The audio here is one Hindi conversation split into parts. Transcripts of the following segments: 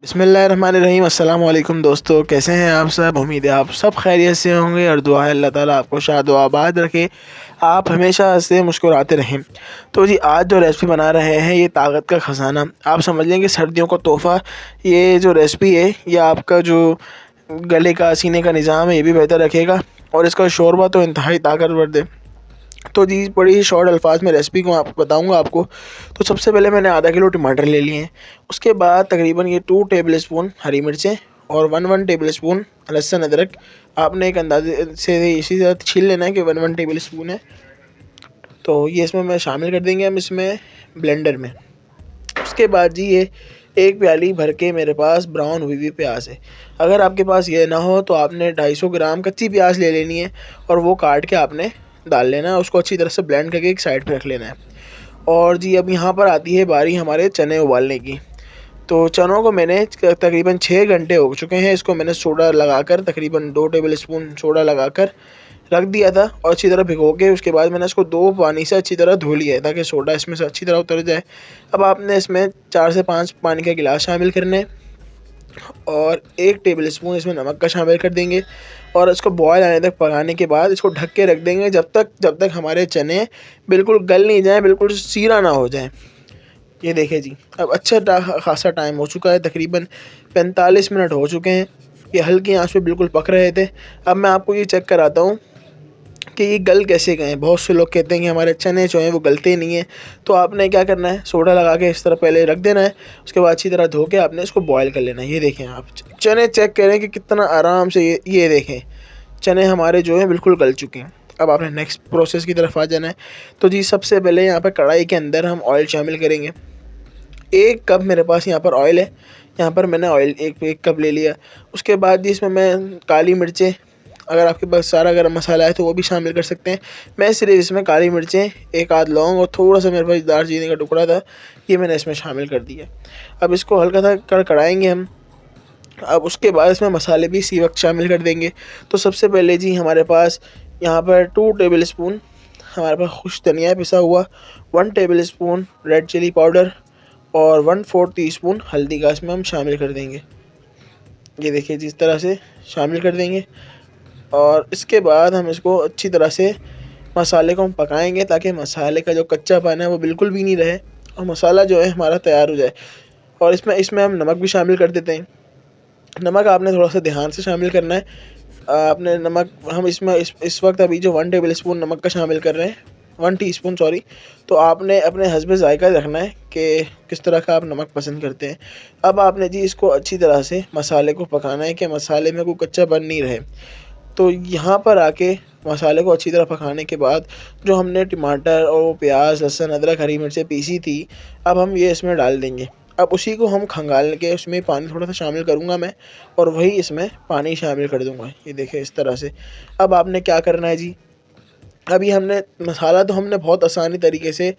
बिस्मिल्लाहिर्रहमानिर्रहीम। अस्सलाम वालेकुम दोस्तों, कैसे हैं आप सब। उम्मीद है आप सब खैरियत से होंगे और दुआ है अल्लाह ताला आपको शाद व आबाद रखे, आप हमेशा हंसते मुस्कुराते रहें। तो जी आज जो रेसिपी बना रहे हैं ये ताकत का ख़जाना, आप समझ लें कि सर्दियों का तोहफ़ा। ये जो रेसिपी है ये आपका जो गले का सीने का निज़ाम है ये भी बेहतर रखेगा और इसका शोरबा तो इंतहाई ताकतवर दे। तो जी बड़ी ही शॉर्ट अल्फाज में रेसिपी को आप बताऊंगा आपको। तो सबसे पहले मैंने आधा किलो टमाटर ले लिए हैं। उसके बाद तकरीबन ये 2 टेबल स्पून हरी मिर्चें और 1 टेबल स्पून लहसुन अदरक आपने एक अंदाजे से इसी तरह छील लेना है कि 1 टेबल स्पून है। तो ये इसमें मैं शामिल कर देंगे हम इसमें ब्लेंडर में। उसके बाद जी ये एक प्याली भर के मेरे पास ब्राउन हुई हुई प्याज है। अगर आपके पास ये ना हो तो आपने 250 ग्राम कच्ची प्याज ले लेनी है और वो काट के आपने डाल लेना है। उसको अच्छी तरह से ब्लेंड करके एक साइड पे रख लेना है। और जी अब यहाँ पर आती है बारी हमारे चने उबालने की। तो चनों को मैंने तकरीबन 6 घंटे हो चुके हैं, इसको मैंने सोडा लगाकर तकरीबन 2 टेबल स्पून सोडा लगाकर रख दिया था और अच्छी तरह भिगो के उसके बाद मैंने इसको 2 पानी से अच्छी तरह धो लिया है ताकि सोडा इसमें से अच्छी तरह उतर जाए। अब आपने इसमें 4 से 5 पानी का गिलास शामिल करना है और 1 टेबल स्पून इसमें नमक का शामिल कर देंगे और इसको बॉयल आने तक पकाने के बाद इसको ढक के रख देंगे जब तक हमारे चने बिल्कुल गल नहीं जाएँ, बिल्कुल सीरा ना हो जाए। ये देखिए जी अब अच्छा खासा टाइम हो चुका है, तकरीबन 45 मिनट हो चुके हैं। ये हल्की आंच पे बिल्कुल पक रहे थे। अब मैं आपको ये चेक कराता हूँ कि ये गल कैसे गए हैं। बहुत से लोग कहते हैं कि हमारे चने जो हैं वो गलते नहीं हैं। तो आपने क्या करना है, सोडा लगा के इस तरह पहले रख देना है। उसके बाद अच्छी तरह धो के आपने इसको बॉयल कर लेना है। ये देखें आप चने चेक करें कि कितना आराम से ये देखें चने हमारे जो हैं बिल्कुल गल चुके हैं। अब आपने नेक्स्ट प्रोसेस की तरफ आ जाना है। तो जी सबसे पहले यहाँ पर कढ़ाई के अंदर हम ऑयल शामिल करेंगे। 1 कप मेरे पास यहाँ पर ऑयल है। यहाँ पर मैंने ऑयल एक कप ले लिया। उसके बाद जी इसमें मैं काली मिर्चें, अगर आपके पास सारा गरम मसाला है तो वो भी शामिल कर सकते हैं। मैं सिर्फ इसमें काली मिर्चें, एक आध लौंग और थोड़ा सा मेरे पास दालचीनी का टुकड़ा था, ये मैंने इसमें शामिल कर दिया। अब इसको हल्का सा कड़कड़ाएंगे हम। अब उसके बाद इसमें मसाले भी इसी वक्त शामिल कर देंगे। तो सबसे पहले जी हमारे पास यहाँ पर 2 टेबल स्पून हमारे पास खुश धनिया पिसा हुआ, 1 tablespoon red chilli powder और 1/4 टीस्पून हल्दी का इसमें हम शामिल कर देंगे। ये देखिए जिस तरह से शामिल कर देंगे और इसके बाद हम इसको अच्छी तरह से मसाले को हम पकाएंगे ताकि मसाले का जो कच्चापन है वो बिल्कुल भी नहीं रहे और मसाला जो है हमारा तैयार हो जाए। और इसमें इसमें हम नमक भी शामिल कर देते हैं। नमक आपने थोड़ा सा ध्यान से शामिल करना है। आपने नमक हम इसमें इस वक्त अभी जो 1 टेबल स्पून नमक का शामिल कर रहे हैं, 1 टीस्पून सॉरी। तो आपने अपने हस्बे ज़ायका रखना है कि किस तरह का आप नमक पसंद करते हैं। अब आपने जी इसको अच्छी तरह से मसाले को पकाना है कि मसाले में कोई कच्चापन नहीं रहे। तो यहाँ पर आके मसाले को अच्छी तरह पकाने के बाद जो हमने टमाटर और प्याज लहसुन अदरक हरी मिर्चें पीसी थी, अब हम ये इसमें डाल देंगे। अब उसी को हम खंगाल के उसमें पानी थोड़ा सा शामिल करूँगा मैं और वही इसमें पानी शामिल कर दूँगा। ये देखिए इस तरह से। अब आपने क्या करना है जी, अभी हमने मसाला तो हमने बहुत आसानी तरीके से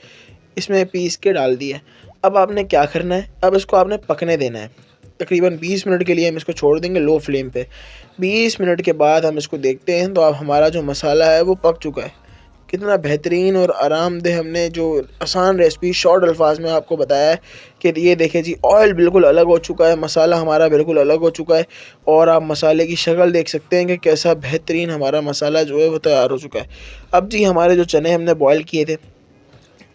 इसमें पीस के डाल दिया है। अब आपने क्या करना है, अब इसको आपने पकने देना है। तकरीबन 20 मिनट के लिए हम इसको छोड़ देंगे लो फ्लेम पे। 20 मिनट के बाद हम इसको देखते हैं तो अब हमारा जो मसाला है वो पक चुका है। कितना बेहतरीन और आरामदेह हमने जो आसान रेसिपी शॉर्ट अल्फाज में आपको बताया है कि ये देखिए जी ऑयल बिल्कुल अलग हो चुका है, मसाला हमारा बिल्कुल अलग हो चुका है और आप मसाले की शक्ल देख सकते हैं कि कैसा बेहतरीन हमारा मसाला जो है वो तैयार हो चुका है। अब जी हमारे जो चने हमने बॉयल किए थे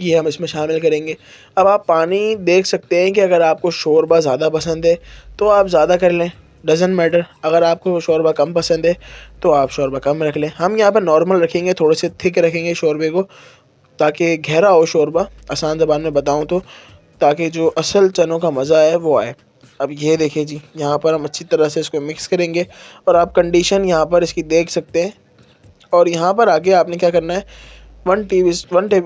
ये हम इसमें शामिल करेंगे। अब आप पानी देख सकते हैं कि अगर आपको शोरबा ज़्यादा पसंद है तो आप ज़्यादा कर लें, डज़न्ट मैटर। अगर आपको शोरबा कम पसंद है तो आप शोरबा कम रख लें। हम यहाँ पर नॉर्मल रखेंगे, थोड़े से थिक रखेंगे शोरबे को ताकि गहरा हो शोरबा, आसान ज़बान में बताऊँ तो, ताकि जो असल चनों का मज़ा है वो आए। अब ये देखिए जी यहाँ पर हम अच्छी तरह से इसको मिक्स करेंगे और आप कंडीशन यहाँ पर इसकी देख सकते हैं। और यहाँ पर आगे आपने क्या करना है, 1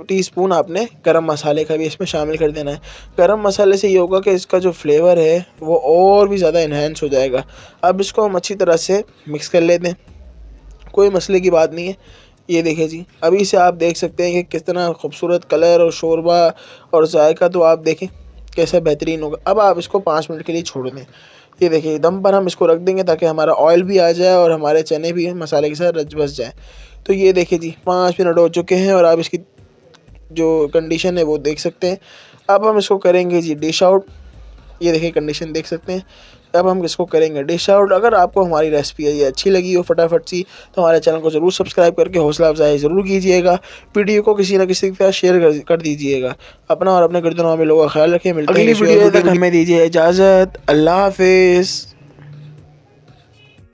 टीस्पून आपने गरम मसाले का भी इसमें शामिल कर देना है। गरम मसाले से ये होगा कि इसका जो फ्लेवर है वो और भी ज़्यादा इन्हेंस हो जाएगा। अब इसको हम अच्छी तरह से मिक्स कर लेते हैं, कोई मसले की बात नहीं है। ये देखिए जी अभी से आप देख सकते हैं कि कितना खूबसूरत कलर और शोरबा और जायका तो आप देखें कैसा बेहतरीन होगा। अब आप इसको 5 मिनट के लिए छोड़ दें। ये देखिए दम पर हम इसको रख देंगे ताकि हमारा ऑयल भी आ जाए और हमारे चने भी मसाले के साथ रच बस जाए। तो ये देखिए जी 5 मिनट हो चुके हैं और आप इसकी जो कंडीशन है वो देख सकते हैं। अब हम इसको करेंगे जी डिश आउट। ये देखिए कंडीशन देख सकते हैं। अब हम इसको करेंगे डिश आउट। अगर आपको हमारी रेसिपी ये अच्छी लगी हो फटाफट सी, तो हमारे चैनल को ज़रूर सब्सक्राइब करके हौसला अफजाई ज़रूर कीजिएगा। वीडियो को किसी न किसी के साथ शेयर कर दीजिएगा। अपना और अपने गिरदोनवा में लोगों का ख्याल रखिए। मिलते हैं अगली वीडियो तक, हमें दीजिए इजाज़त। अल्लाह हाफिज़।